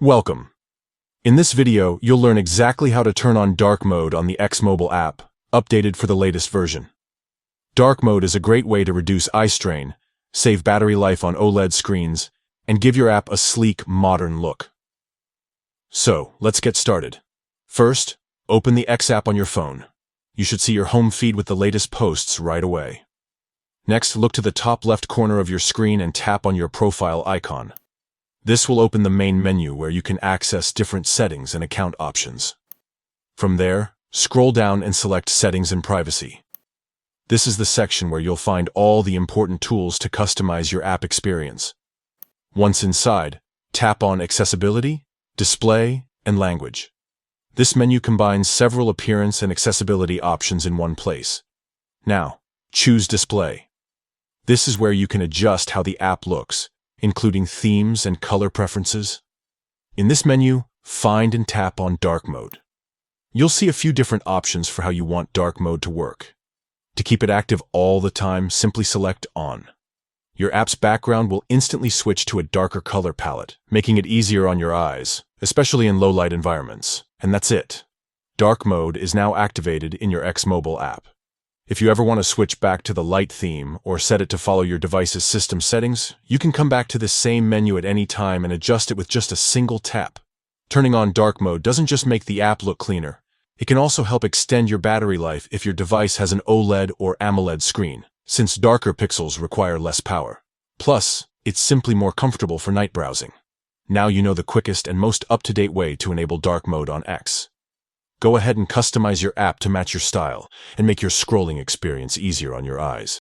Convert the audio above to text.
Welcome. In this video, you'll learn exactly how to turn on dark mode on the X-Mobile app, updated for the latest version. Dark mode is a great way to reduce eye strain, save battery life on OLED screens, and give your app a sleek, modern look. So, let's get started. First, open the X app on your phone. You should see your home feed with the latest posts right away. Next, look to the top left corner of your screen and tap on your profile icon. This will open the main menu where you can access different settings and account options. From there, scroll down and select Settings and Privacy. This is the section where you'll find all the important tools to customize your app experience. Once inside, tap on Accessibility, Display, and Language. This menu combines several appearance and accessibility options in one place. Now, choose Display. This is where you can adjust how the app looks, including themes and color preferences. In this menu, find and tap on Dark Mode. You'll see a few different options for how you want dark mode to work. To keep it active all the time, simply select On. Your app's background will instantly switch to a darker color palette, making it easier on your eyes, especially in low-light environments. And that's it. Dark mode is now activated in your X-Mobile app. If you ever want to switch back to the light theme or set it to follow your device's system settings, you can come back to this same menu at any time and adjust it with just a single tap. Turning on dark mode doesn't just make the app look cleaner, it can also help extend your battery life if your device has an OLED or AMOLED screen, since darker pixels require less power. Plus, it's simply more comfortable for night browsing. Now you know the quickest and most up-to-date way to enable dark mode on X. Go ahead and customize your app to match your style and make your scrolling experience easier on your eyes.